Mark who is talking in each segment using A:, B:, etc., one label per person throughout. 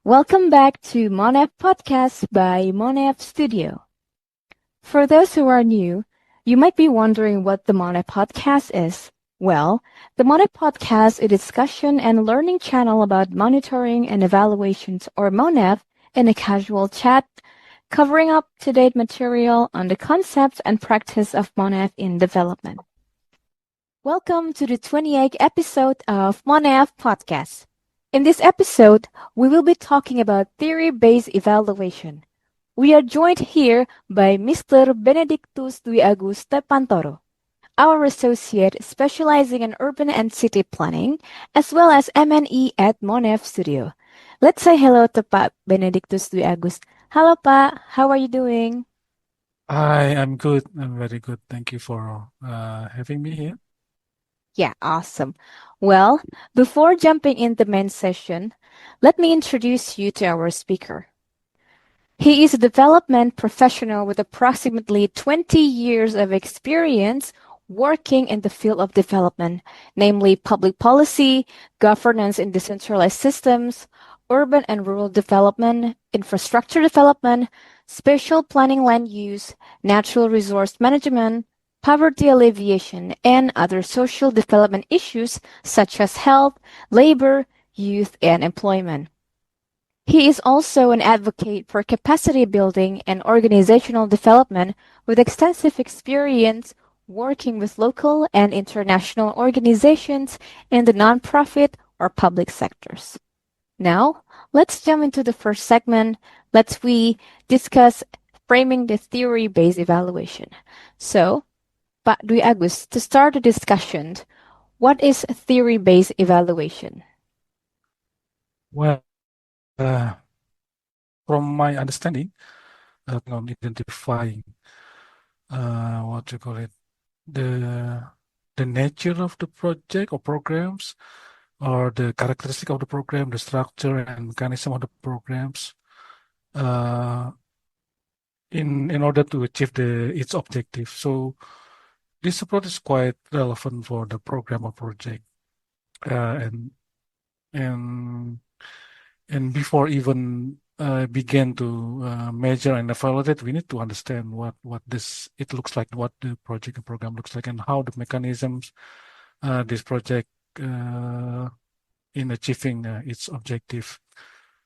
A: Welcome back to MONEV Podcast by MONEV Studio. For those who are new, you might be wondering what the MONEV Podcast is. Well, the MONEV Podcast is a discussion and learning channel about monitoring and evaluations, or MONEV, in a casual chat, covering up-to-date material on the concepts and practice of MONEV in development. Welcome to the 28th episode of MONEV Podcast. In this episode, we will be talking about theory-based evaluation. We are joined here by Mr. Benedictus Dwi Agusta Pantoro, our associate specializing in urban and city planning, as well as M&E at MONEV Studio. Let's say hello to Pak Benedictus Dwi Agus. Hello, Pak. How are you doing?
B: Hi, I'm good. I'm very good. Thank you for having me here.
A: Yeah, awesome. Well, before jumping in the main session, let me introduce you to our speaker. He is a development professional with approximately 20 years of experience working in the field of development, namely public policy, governance in decentralized systems, urban and rural development, infrastructure development, spatial planning land use, natural resource management, poverty alleviation, and other social development issues such as health, labor, youth, and employment. He is also an advocate for capacity building and organizational development with extensive experience working with local and international organizations in the nonprofit or public sectors. Now, let's jump into the first segment. Let's discuss framing the theory-based evaluation. So, Pak Dwi Agus, to start the discussion, what is theory-based evaluation?
B: Well, from my understanding, on identifying what you call it, the nature of the project or programs, or the characteristic of the program, the structure and mechanism of the programs, in order to achieve its objective. So this approach is quite relevant for the program or project, and and and before even begin to measure and evaluate, we need to understand what it looks like, what the project and program looks like, and how the mechanisms this project in achieving its objective.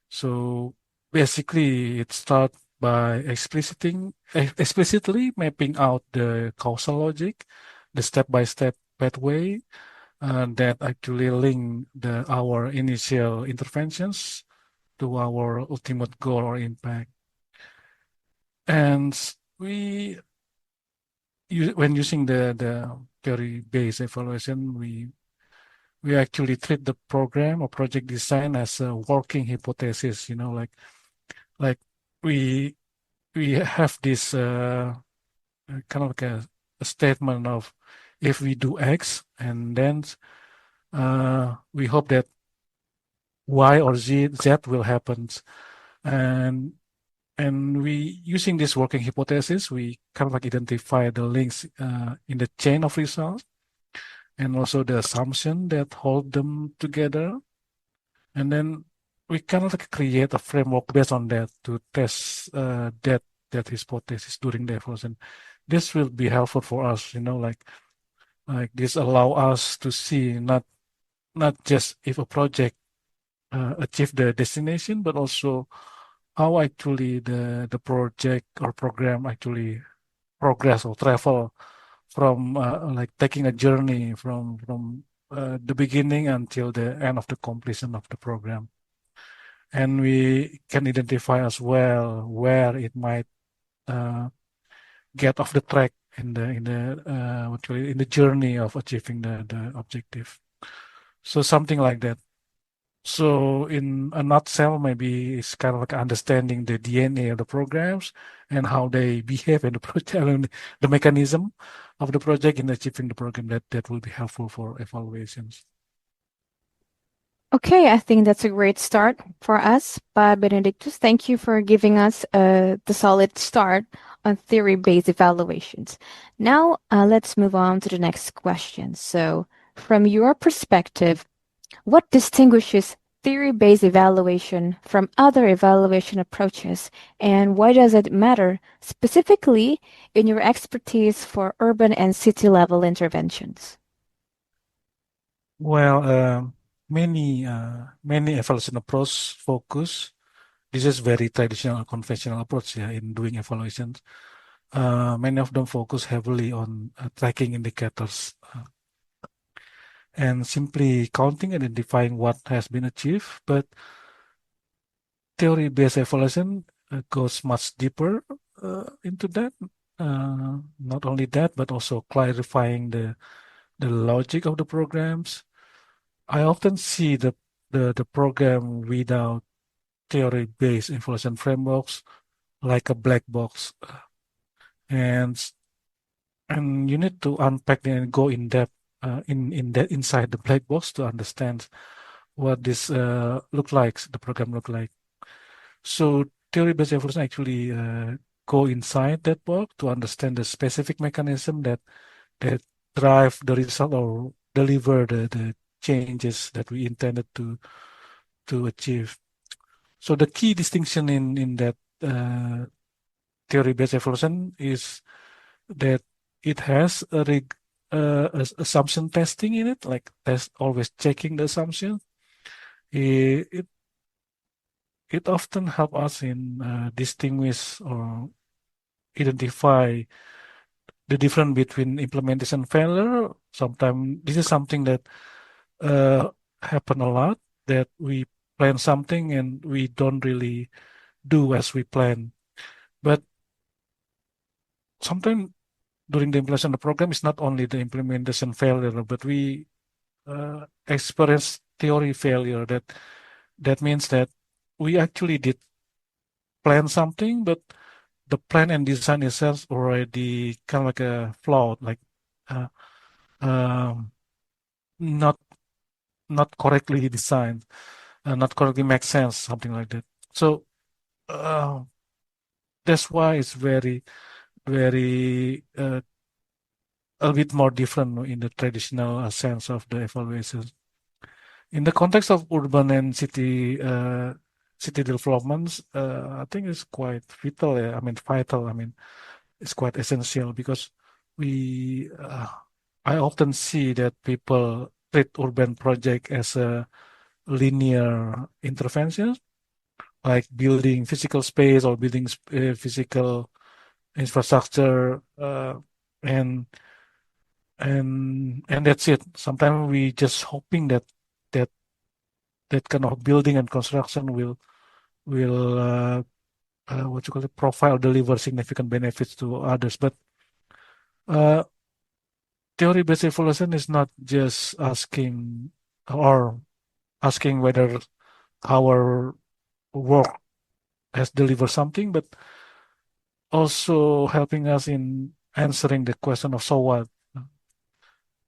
B: So basically, it starts by explicitly mapping out the causal logic, the step-by-step pathway that actually link our initial interventions to our ultimate goal or impact. And when using the theory-based evaluation, we actually treat the program or project design as a working hypothesis. Like we have this kind of like a statement of, if we do X, and then we hope that Y or Z will happen. And we, using this working hypothesis, we kind of like identify the links in the chain of results, and also the assumption that hold them together. And then we kind of like create a framework based on that to test that hypothesis during the evaluation. This will be helpful for us, like this allow us to see not just if a project achieve the destination, but also how actually the project or program actually progress or travel from like taking a journey from the beginning until the end of the completion of the program. And we can identify as well where it might get off the track in the journey of achieving the objective. So something like that. So in a nutshell, maybe it's kind of like understanding the DNA of the programs and how they behave in the project, and the mechanism of the project in achieving the program. That will be helpful for evaluations.
A: Okay, I think that's a great start for us. But Benedictus, thank you for giving us the solid start on theory-based evaluations. Now, let's move on to the next question. So, from your perspective, what distinguishes theory-based evaluation from other evaluation approaches, and why does it matter specifically in your expertise for urban and city level interventions?
B: Well, many evaluation approach focus. This is very traditional, conventional approach, yeah, in doing evaluations. Many of them focus heavily on tracking indicators and simply counting and identifying what has been achieved. But theory-based evaluation goes much deeper into that. Not only that, but also clarifying the logic of the programs. I often see the program without theory-based evaluation frameworks like a black box, and and you need to unpack and go in depth in that inside the black box to understand what this look like, the program look like. So theory-based evaluation actually go inside that box to understand the specific mechanism that drive the result or deliver the changes that we intended to achieve. So the key distinction in that theory-based evaluation is that it has assumption testing in it, like test always checking the assumption. It it often help us in distinguish or identify the difference between implementation failure. Sometimes this is something that uh, happen a lot, that we plan something and we don't really do as we plan. But sometimes during the implementation of the program, it's not only the implementation failure, but we experience theory failure. That means that we actually did plan something, but the plan and design itself already kind of like a flawed, like uh, um, not not correctly designed, not correctly make sense, something like that. So uh, that's why it's very a bit more different in the traditional sense of the evaluation. In the context of urban and city developments, I think it's quite vital. I mean, vital. I mean, it's quite essential because we. I often see that people treat urban project as a linear intervention, like building physical space or building physical infrastructure, and and that's it. Sometimes we just hoping that that kind of building and construction will what you call it, profile deliver significant benefits to others. But uh, theory-based evaluation is not just or asking whether our work has delivered something, but also helping us in answering the question of so what.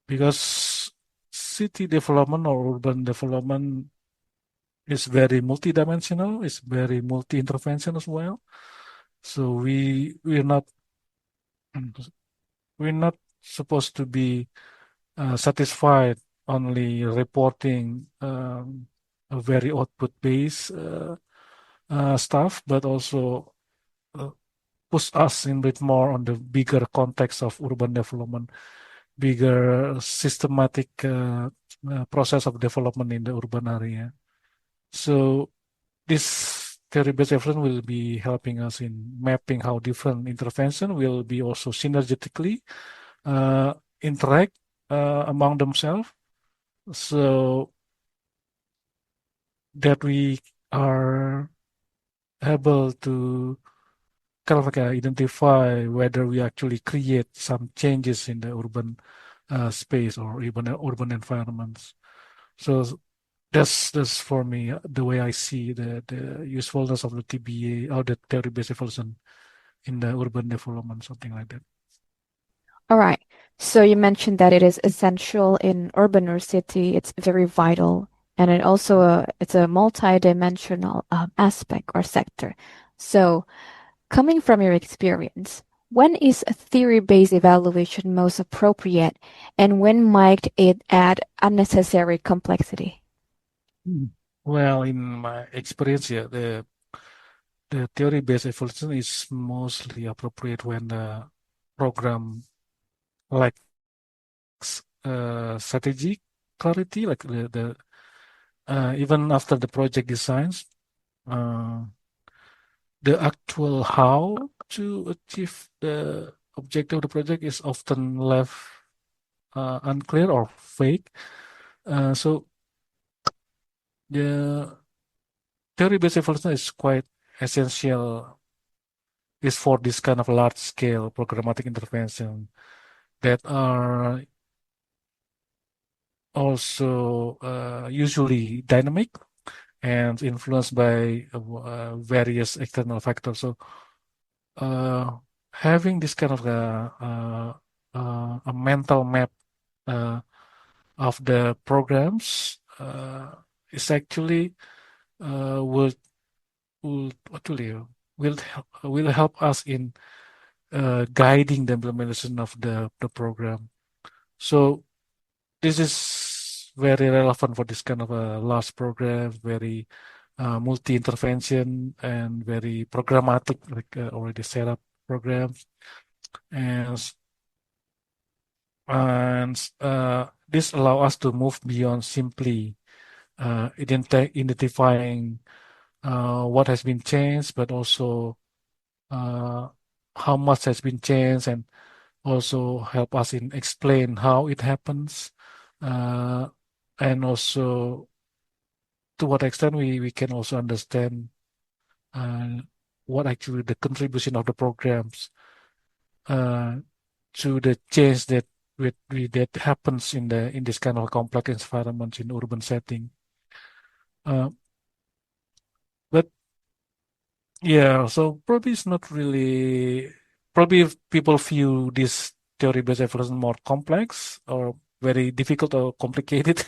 B: Because city development or urban development is very multidimensional, it's very multi-intervention as well. So we're not we're not supposed to be satisfied only reporting a very output-based stuff, but also uh, push us in bit more on the bigger context of urban development, bigger systematic process of development in the urban area. So this theory-based evaluation will be helping us in mapping how different intervention will be also synergetically uh, interact among themselves, so that we are able to kind of like identify whether we actually create some changes in the urban space or even urban environments. So that's for me the way I see the usefulness of the TBA or the theory-based evolution in the urban development, something like that.
A: All right. So you mentioned that it is essential in urban or city. It's very vital, and it's a multi-dimensional aspect or sector. So coming from your experience, when is a theory-based evaluation most appropriate, and when might it add unnecessary complexity?
B: Mm. Well, in my experience, yeah, the theory-based evaluation is mostly appropriate when the program lacks strategic clarity, like even after the project designs, uh, the actual how to achieve the objective of the project is often left unclear or vague. So the theory-based evaluation is quite essential is for this kind of large-scale programmatic intervention that are also usually dynamic and influenced by various external factors. So uh, having this kind of a mental map uh, of the programs is actually will actually will help us in guiding the implementation of the program. So this is very relevant for this kind of a large program, very multi-intervention and very programmatic, like already set up programs. And, this allow us to move beyond simply identifying what has been changed, but also uh, how much has been changed, and also help us in explain how it happens, uh, and also to what extent we can also understand uh, what actually the contribution of the programs uh, to the change that that happens in this kind of complex environments in urban setting. Uh, but yeah, so probably it's not really probably if people view this theory-based evolution more complex or very difficult or complicated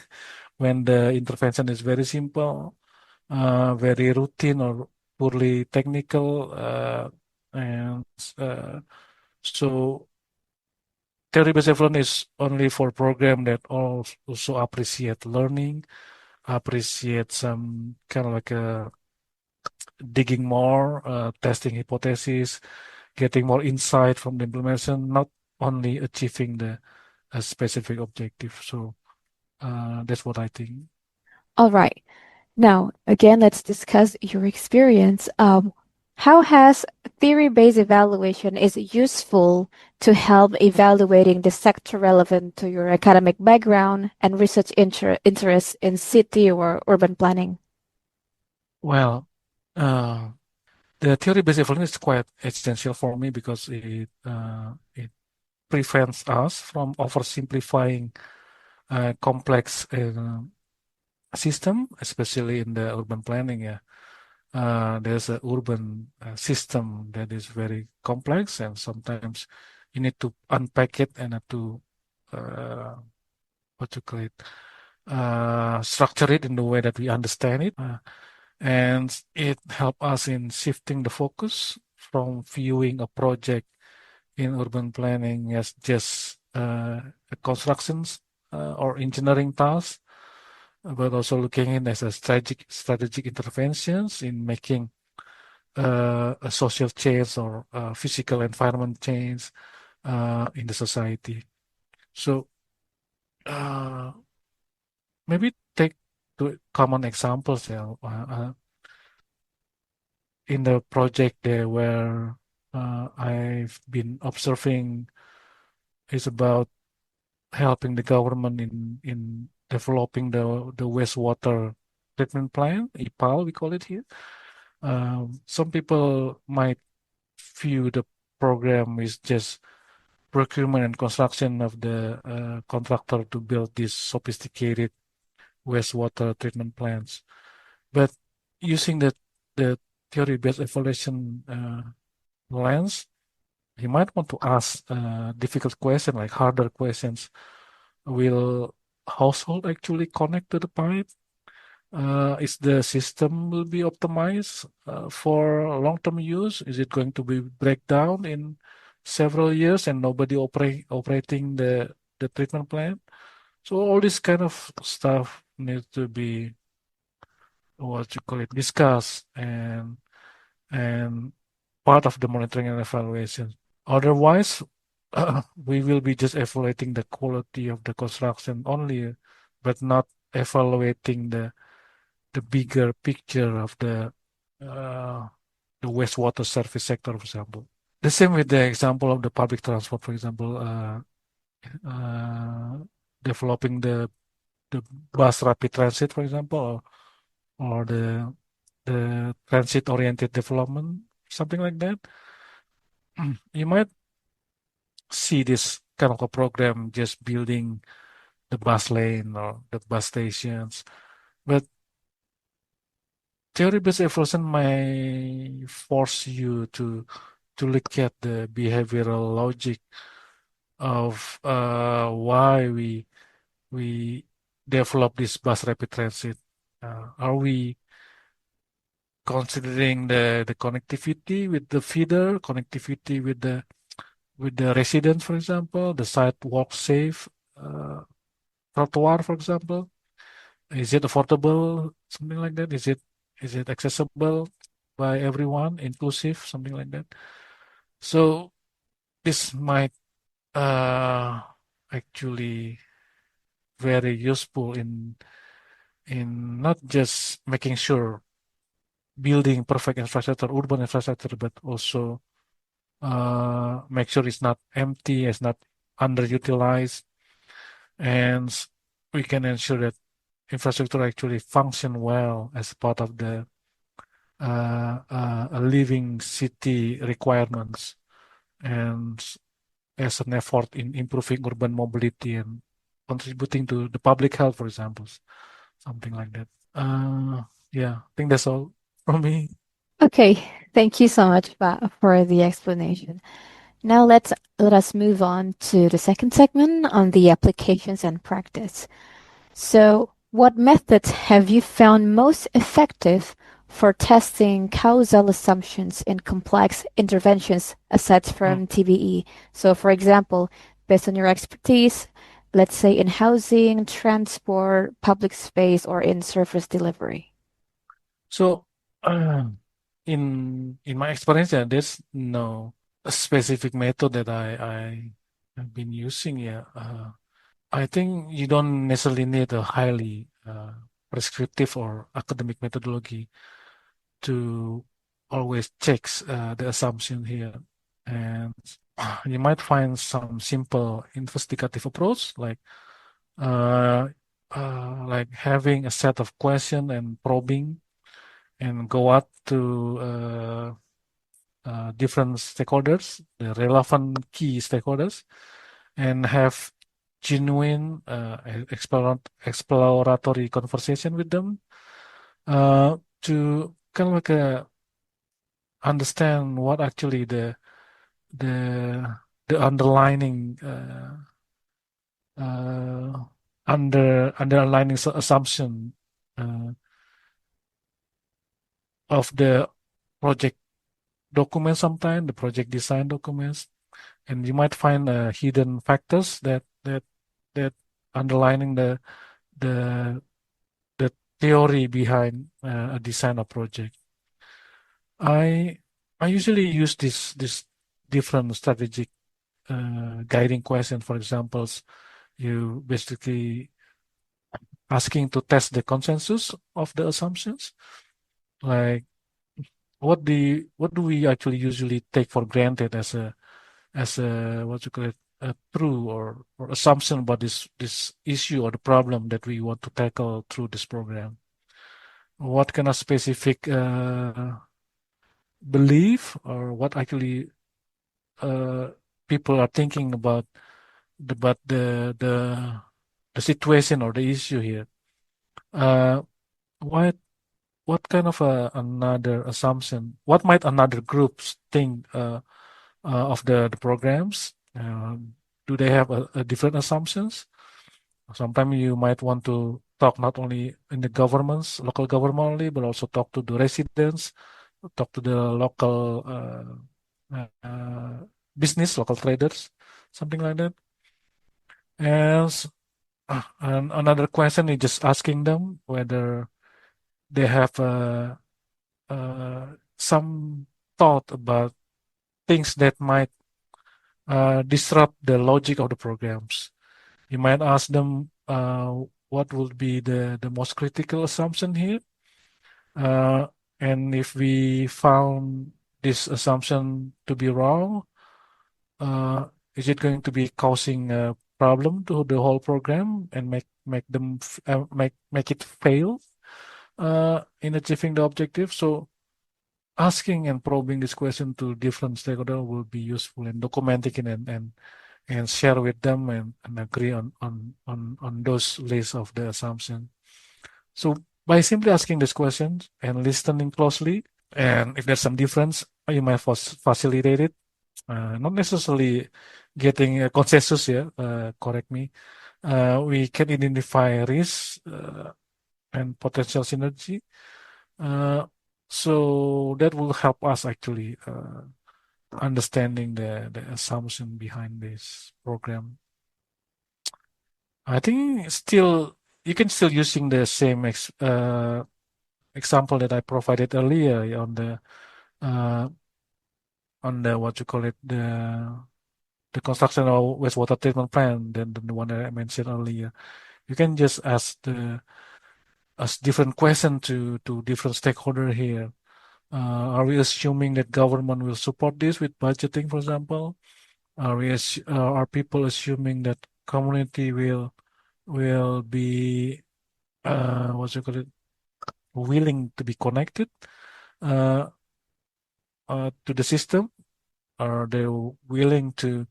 B: when the intervention is very simple, very routine or poorly technical, and uh, so theory-based evaluation is only for program that also appreciate learning, appreciate some kind of like digging more, testing hypotheses, getting more insight from the implementation, not only achieving the a specific objective. So that's what I think.
A: All right. Now, again, let's discuss your experience. How has theory-based evaluation is useful to help evaluating the sector relevant to your academic background and research interest in city or urban planning?
B: Well, uh, the theory-based evaluation is quite essential for me because it prevents us from oversimplifying complex system, especially in the urban planning. Yeah, there's an urban system that is very complex, and sometimes you need to unpack it and to uh, what you call it, structure it in the way that we understand it, and it helps us in shifting the focus from viewing a project in urban planning as just a constructions or engineering task, but also looking in as a strategic interventions in making a social change or physical environment change in the society. So uh, maybe take two common examples. In the project there where I've been observing is about helping the government in developing the wastewater treatment plant, IPAL we call it here. Some people might view the program is just procurement and construction of the contractor to build these sophisticated wastewater treatment plants. But using the theory-based evaluation lens, you might want to ask difficult questions like harder questions. Will household actually connect to the pipe? Is the system will be optimized for long-term use? Is it going to be break down in several years and nobody operating the treatment plant? So all this kind of stuff needs to be what you call it, discuss and part of the monitoring and evaluation. Otherwise, we will be just evaluating the quality of the construction only, but not evaluating the bigger picture of uh, the wastewater service sector, for example. The same with the example of the public transport, for example, uh, developing the bus rapid transit, for example, or the transit-oriented development, something like that. You might see this kind of a program just building the bus lane or the bus stations, but theory-based evolution may force you to look at the behavioral logic of why we develop this bus rapid transit. Are we considering the connectivity with the feeder, connectivity with the residents, for example, the sidewalk safe trottoir, for example? Is it affordable, something like that? Is it accessible by everyone, inclusive, something like that? So this might uh, actually very useful in not just making sure building perfect infrastructure, urban infrastructure, but also make sure it's not empty, it's not underutilized, and we can ensure that infrastructure actually function well as part of the a living city requirements and as an effort in improving urban mobility and contributing to the public health, for example, something like that. Yeah, I think that's all from me.
A: Okay, thank you so much for the explanation. Now let us move on to the second segment on the applications and practice. So, what methods have you found most effective for testing causal assumptions in complex interventions aside
B: Mm.
A: from TBE? So, for example, based on your expertise, let's say in housing, transport, public space, or in service delivery.
B: So, uh, in my experience, yeah, there's no specific method that I have been using. Yeah, I think you don't necessarily need a highly prescriptive or academic methodology to always check the assumption here, and you might find some simple investigative approach uh, like having a set of question and probing and go out to different stakeholders, the relevant key stakeholders, and have genuine exploratory conversation with them to kind of like understand what actually the the underlining uh, underlining assumption uh, of the project documents sometimes the project design documents, and you might find hidden factors that underlining the the theory behind a design or project. I I usually use this different strategic guiding question. For examples, you basically asking to test the consensus of the assumptions, like what do we actually usually take for granted as a what you call it a true or assumption about this issue or the problem that we want to tackle through this program. What kind of specific belief or what actually uh, people are thinking about the situation or the issue here. Uh, what what kind of another assumption? What might another groups think of the programs? Do they have a different assumptions? Sometimes you might want to talk not only in the governments, local government only, but also talk to the residents, talk to the local business, local traders, something like that. And, and another question is just asking them whether they have some thought about things that might disrupt the logic of the programs. You might ask them what would be the most critical assumption here. Uh, and if we found this assumption to be wrong, uh, is it going to be causing a problem to the whole program and make it fail in achieving the objective? So asking and probing this question to different stakeholders will be useful in documenting it and share with them and agree on those lists of the assumptions. So by simply asking these questions and listening closely, and if there's some difference, you might facilitate it. Not necessarily getting a consensus here, correct me. We can identify risks and potential synergy. Uh, so that will help us actually understanding the assumption behind this program. I think still you can still using the same example that I provided earlier uh, on the what you call it the construction of wastewater treatment plant than the one that I mentioned earlier. You can just ask different question to different stakeholder here. Are we assuming that government will support this with budgeting, for example? Are people assuming that community will be what you call it willing to be connected uh, to the system? Are they willing to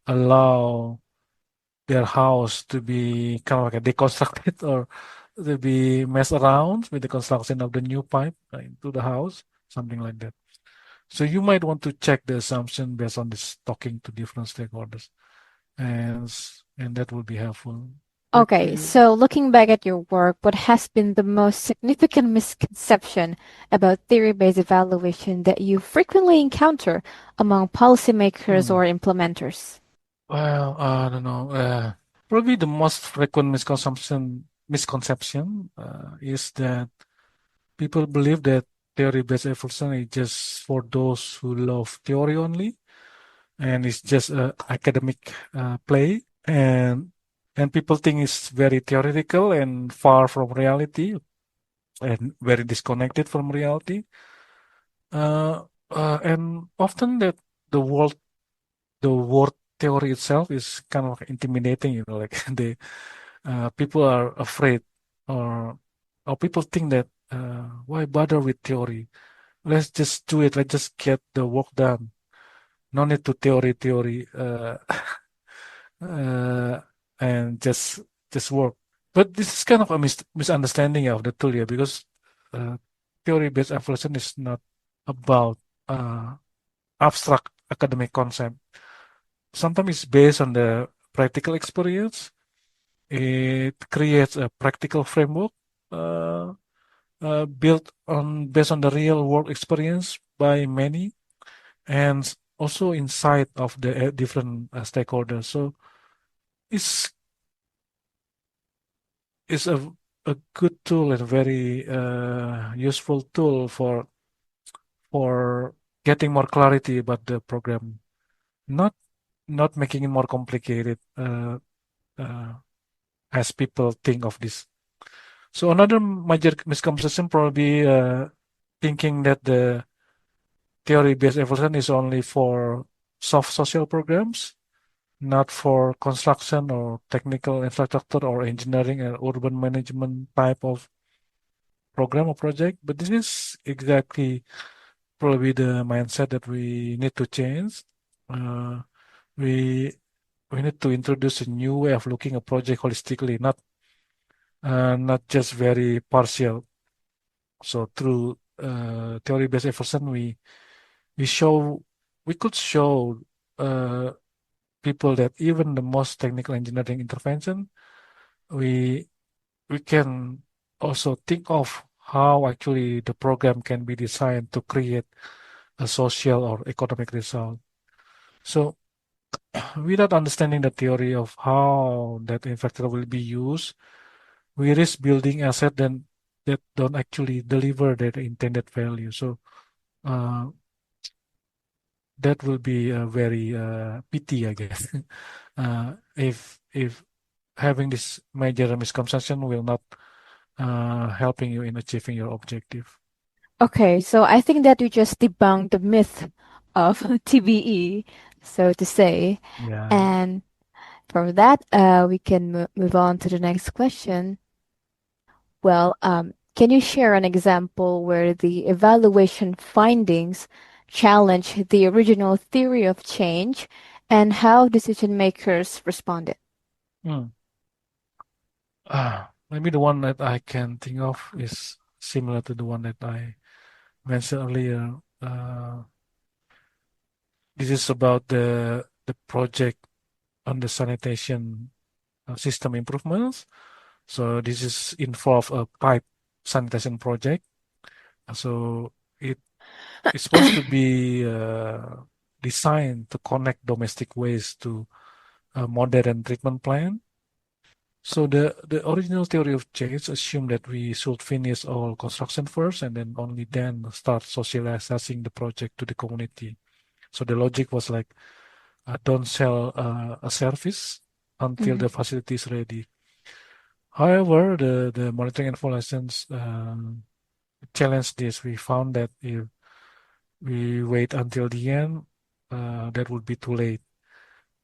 B: allow their house to be kind of like a deconstructed or to be messed around with the construction of the new pipe into the house, something like that. So you might want to check the assumption based on this talking to different stakeholders, and that will be helpful. Back to
A: Okay,
B: you.
A: so looking back at your work, what has been the most significant misconception about theory-based evaluation that you frequently encounter among policymakers
B: Hmm.
A: or implementers?
B: Well, I don't know. Probably the most frequent misconception is that people believe that theory-based evolution is just for those who love theory only, and it's just a academic play, and people think it's very theoretical and far from reality, and very disconnected from reality. And often that the world, the word theory itself is kind of intimidating. Like the people are afraid, or or people think that why bother with theory? Let's just do it. Let's just get the work done. No need to theory, uh, and just work. But this is kind of a misunderstanding of the tool here, because uh, theory-based evaluation is not about uh, abstract academic concept. Sometimes it's based on the practical experience. It creates a practical framework uh, built on based on the real world experience by many, and also insight of the different stakeholders. So it's it's a good tool and very useful tool for getting more clarity about the program, not not making it more complicated uh, as people think of this. So another major misconception probably thinking that the theory-based evolution is only for soft social programs, not for construction or technical infrastructure or engineering and urban management type of program or project. But this is exactly probably the mindset that we need to change. Uh, we we need to introduce a new way of looking at project holistically, not just very partial. So through theory-based evolution, we show we could show uh, people that even the most technical engineering intervention, we we can also think of how actually the program can be designed to create a social or economic result. So without understanding the theory of how that infrastructure will be used, we risk building asset then that don't actually deliver their intended value. So uh, that will be a very pity, I guess. If having this major misconception will not helping you in achieving your objective.
A: Okay, so I think that you just debunked the myth of TBE, so to say.
B: Yeah.
A: And from that, we can move on to the next question. Well, can you share an example where the evaluation findings challenge the original theory of change and how decision makers responded?
B: Hmm. Maybe the one that I can think of is similar to the one that I mentioned earlier. This is about the project on the sanitation system improvements. So this is involve a pipe sanitation project. So it is supposed to be designed to connect domestic waste to a modern treatment plant. So the original theory of change assumed that we should finish all construction first and then only then start socializing the project to the community. So the logic was like, don't sell a service until
A: Mhm.
B: the facility is ready. However, the monitoring and evaluations challenged this. We found that if we wait until the end, that would be too late.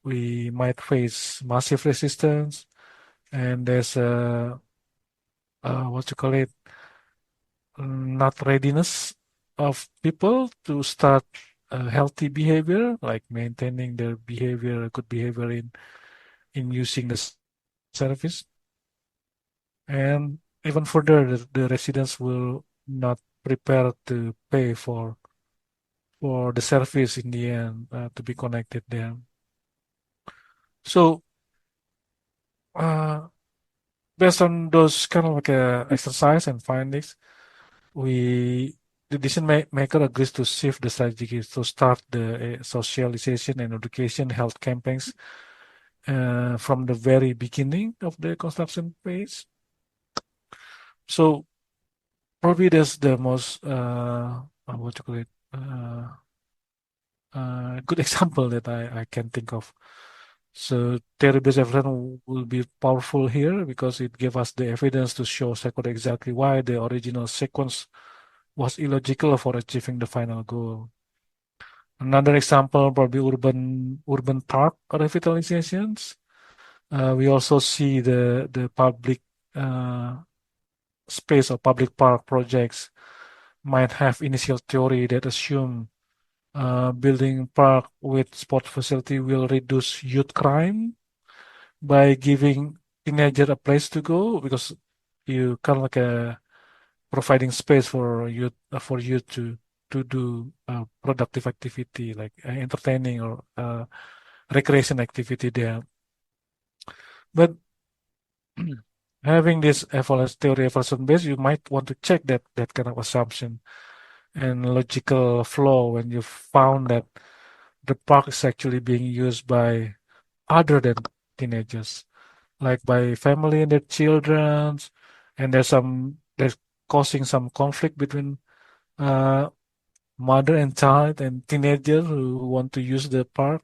B: We might face massive resistance, and there's a what you call it, not readiness of people to start a healthy behavior, like maintaining their behavior, good behavior in using the service. And even further, the residents will not prepare to pay for the service in the end to be connected there. So uh, based on those kind of like exercise and findings, we the maker agrees to shift the strategy to start the socialization and education health campaigns from the very beginning of the construction phase. So probably that's the most what you call it good example that I can think of. So theory-based evidence will be powerful here because it gave us the evidence to show second exactly why the original sequence was illogical for achieving the final goal. Another example, probably urban park revitalizations. We also see the public uh, space or public park projects might have initial theory that assume building park with sport facility will reduce youth crime by giving teenager a place to go because you kind of like providing space for youth to do productive activity like entertaining or recreation activity there. But having this evolution theory evolution base, you might want to check that kind of assumption and logical flaw when you found that the park is actually being used by other than teenagers, like by family and their children, and there's causing some conflict between uh, mother and child and teenager who want to use the park,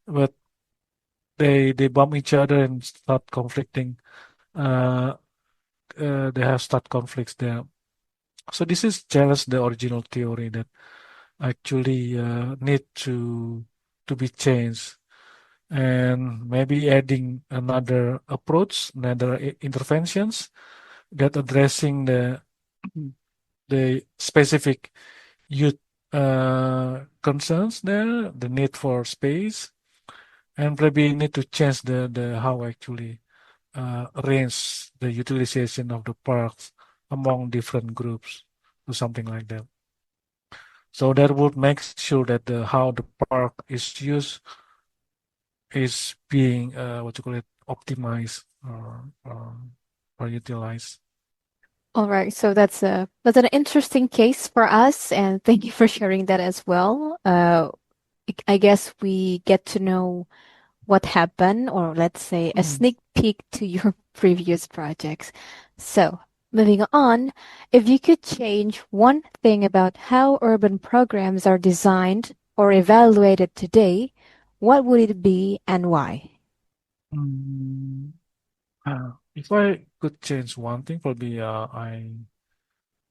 B: but they bump each other and start conflicting. Uh, they have start conflicts there. So this is challenge the original theory that actually need to be changed and maybe adding another approach, another interventions that addressing the specific youth concerns there, the need for space, and probably need to change the how actually arrange the utilization of the parks among different groups or something like that. So that would make sure that the how the park is used is being what you call it optimized or utilized.
A: All right, so that's an interesting case for us, and thank you for sharing that as well. I guess we get to know what happened, or let's say a
B: Mm.
A: sneak peek to your previous projects. So, Moving on, if you could change one thing about how urban programs are designed or evaluated today, what would it be and why?
B: Mm, if I could change one thing, probably I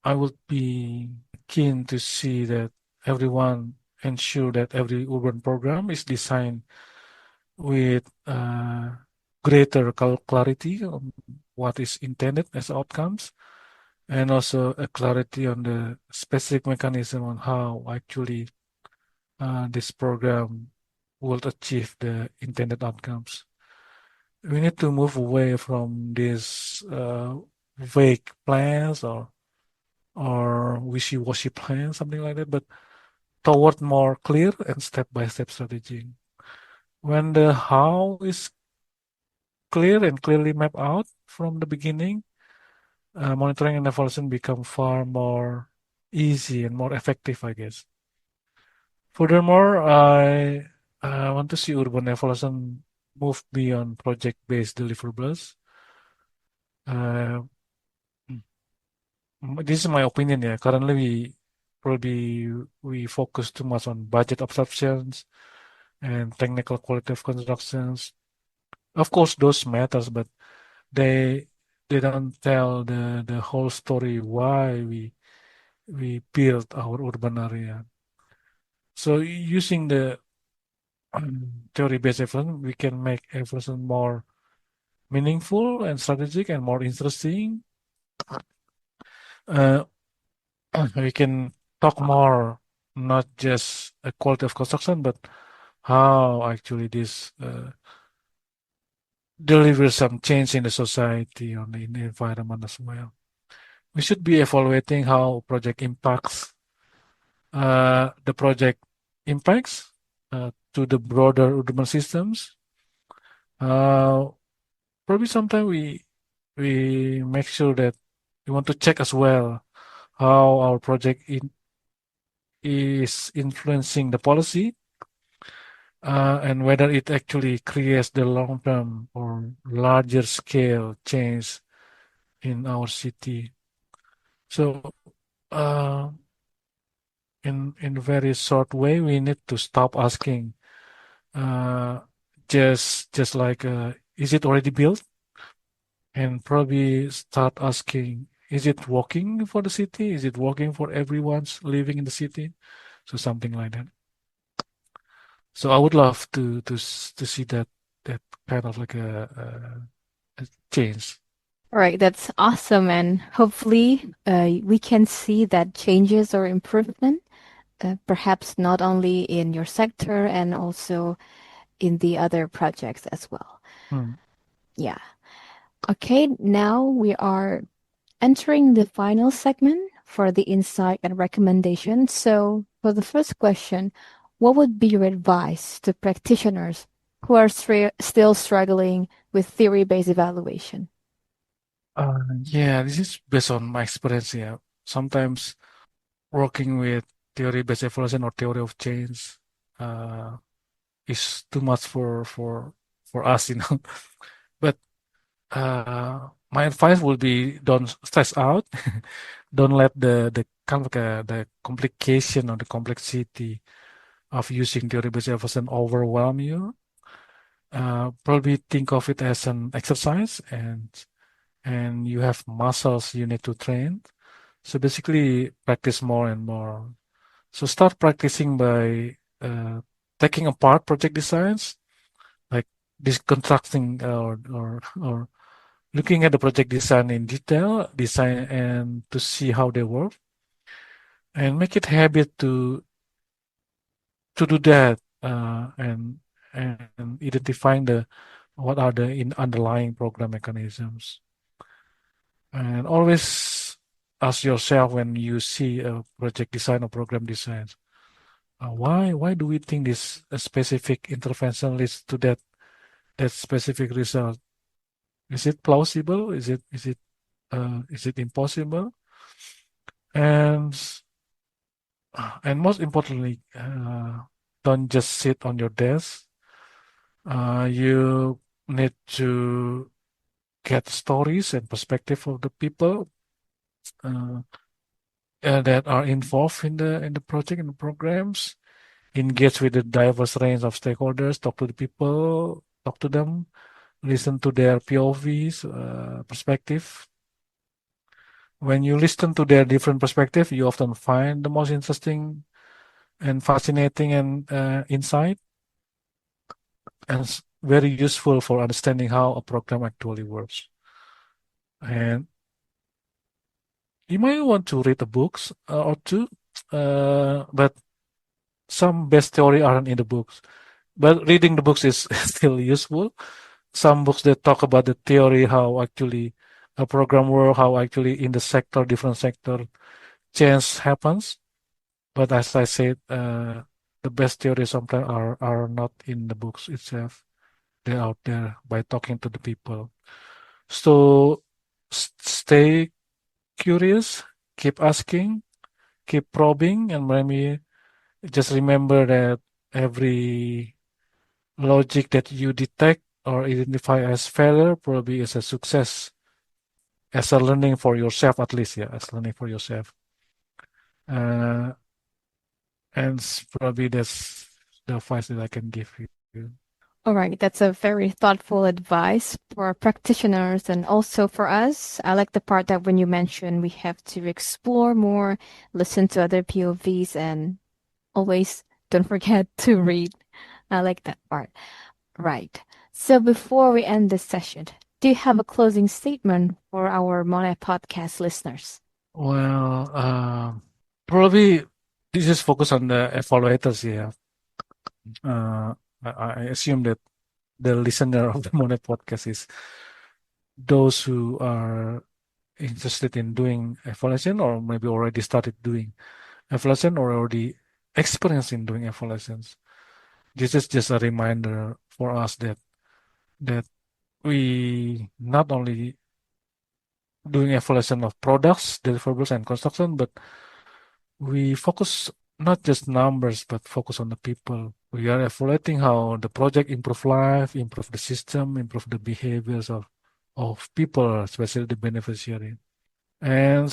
B: would be keen to see that everyone ensure that every urban program is designed with greater clarity on what is intended as outcomes, and also a clarity on the specific mechanism on how actually this program will achieve the intended outcomes. We need to move away from these vague plans or wishy-washy plans, something like that, but toward more clear and step-by-step strategy. When the how is clear and clearly mapped out from the beginning, monitoring and evaluation become far more easy and more effective, I guess. Furthermore, I want to see urban evaluation move beyond project-based deliverables. Uh, this is my opinion. Yeah, currently we focus too much on budget absorptions and technical quality of constructions. Of course, those matters, but they they don't tell the whole story why we built our urban area. So using the theory-based evaluation, we can make evaluation more meaningful and strategic and more interesting. Uh, we can talk more, not just a quality of construction, but how actually this delivers some change in the society or in the environment as well. We should be evaluating how project impacts the project impacts to the broader urban systems. Uh, Probably sometime we make sure that we want to check as well how our project is influencing the policy, and whether it actually creates the long-term or larger scale change in our city. So, uh, in a very short way, we need to stop asking, uh, just like, is it already built? And probably start asking, is it working for the city? Is it working for everyone's living in the city? So something like that. So I would love to see that kind of like a change.
A: All right, that's awesome. And hopefully, we can see that changes or improvement, perhaps not only in your sector and also in the other projects as well.
B: Hmm.
A: Yeah. Okay, now we are entering the final segment for the insight and recommendation. So, for the first question, what would be your advice to practitioners who are still struggling with theory based evaluation?
B: Yeah, this is based on my experience. Yeah, sometimes working with theory-based evaluation or theory of change uh, is too much for us, you know. But my advice would be don't stress out. Don't let the complication or the complexity of using theory-based evaluation overwhelm you. Probably think of it as an exercise, and you have muscles you need to train. So basically, practice more and more. So start practicing by taking apart project designs, like deconstructing or looking at the project design in detail, design and to see how they work, and make it habit to do that, and identifying the what are the underlying program mechanisms, and always ask yourself when you see a project design or program design, why do we think this a specific intervention leads to that specific result? Is it plausible? Is it impossible? And and most importantly, don't just sit on your desk. You need to get stories and perspective of the people. uh, that are involved in the project and the programs. Engage with the diverse range of stakeholders. Talk to the people. Talk to them. Listen to their POVs, perspective. When you listen to their different perspective, you often find the most interesting and fascinating and insight, and very useful for understanding how a program actually works. And you might want to read the books or two, but some best theory aren't in the books. But reading the books is still useful. Some books that talk about the theory, how actually a program work, how actually in the sector, different sector, change happens. But as I said, the best theories sometimes are not in the books itself. They're out there by talking to the people. So stay curious, keep asking, keep probing, and maybe just remember that every logic that you detect or identify as failure probably is a success, as a learning for yourself, at least, yeah, as learning for yourself. Uh, and probably that's the advice that I can give you.
A: All right, that's a very thoughtful advice for practitioners and also for us. I like the part that when you mentioned we have to explore more, listen to other POVs, and always don't forget to read. I like that part. Right. So before we end this session, do you have a closing statement for our Monet podcast listeners?
B: Well, probably this is focused on the evaluators here. Uh, I assume that the listener of the Monet podcast is those who are interested in doing evaluation or maybe already started doing evaluation or already experienced in doing evaluations. This is just a reminder for us that we not only doing evaluation of products, deliverables, and construction, but we focus not just numbers, but focus on the people. We are evaluating how the project improve life, improve the system, improve the behaviors of people, especially the beneficiary. And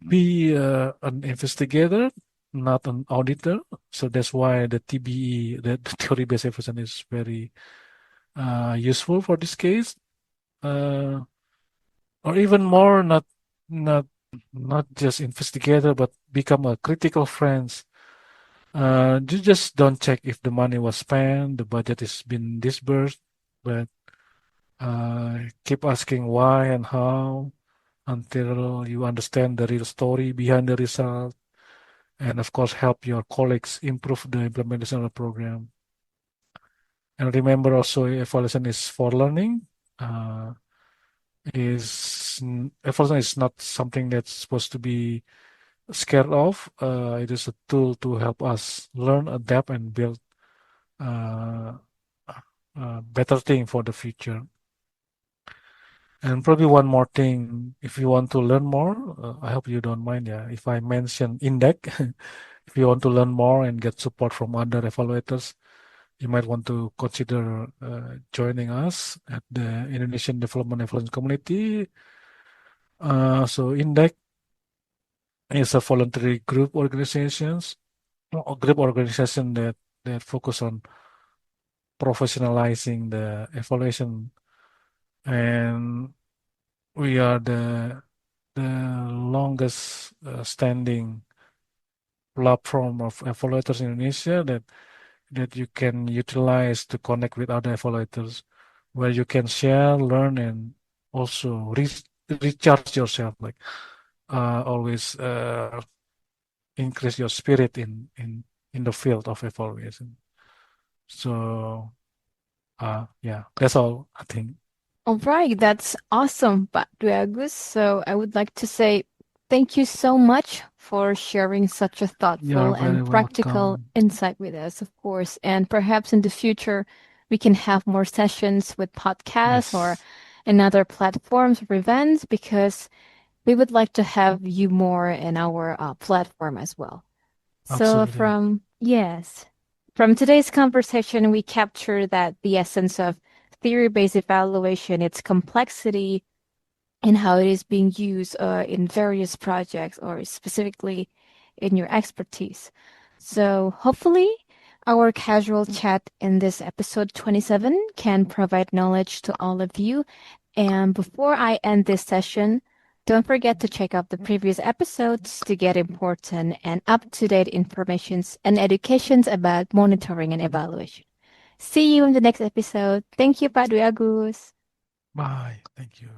B: be an investigator, not an auditor. So that's why the TBE, the theory-based evaluation, is very useful for this case. Uh, or even more, not not just investigator, but become a critical friends. You just don't check if the money was spent, the budget has been disbursed, but keep asking why and how until you understand the real story behind the result, and of course help your colleagues improve the implementation of the program. And remember also evaluation is for learning. Uh, evaluation is not something that's supposed to be scared of. It is a tool to help us learn, adapt, and build uh, better thing for the future. And probably one more thing, if you want to learn more, I hope you don't mind, yeah, if I mention index. If you want to learn more and get support from other evaluators, you might want to consider joining us at the Indonesian Development Evaluation Community. So index is a voluntary group organization that focus on professionalizing the evaluation, and we are the longest standing platform of evaluators in Indonesia that you can utilize to connect with other evaluators, where you can share, learn, and also recharge yourself. Like always increase your spirit in the field of evaluation. So yeah, that's all I think.
A: All right, that's awesome, Pak Dwi Agus. So I would like to say thank you so much for sharing such a thoughtful
B: You're
A: and
B: very
A: practical
B: welcome.
A: insight with us, of course. And perhaps in the future, we can have more sessions with podcasts or
B: Yes,
A: in other platforms or events because we would like to have you more in our platform as well. So
B: absolutely.
A: from today's conversation, we capture that the essence of theory-based evaluation, its complexity and how it is being used in various projects or specifically in your expertise. So hopefully, our casual chat in this episode 27 can provide knowledge to all of you. And before I end this session, don't forget to check out the previous episodes to get important and up-to-date informations and educations about monitoring and evaluation. See you in the next episode. Thank you, Pak Dwi Agus.
B: Bye. Thank you.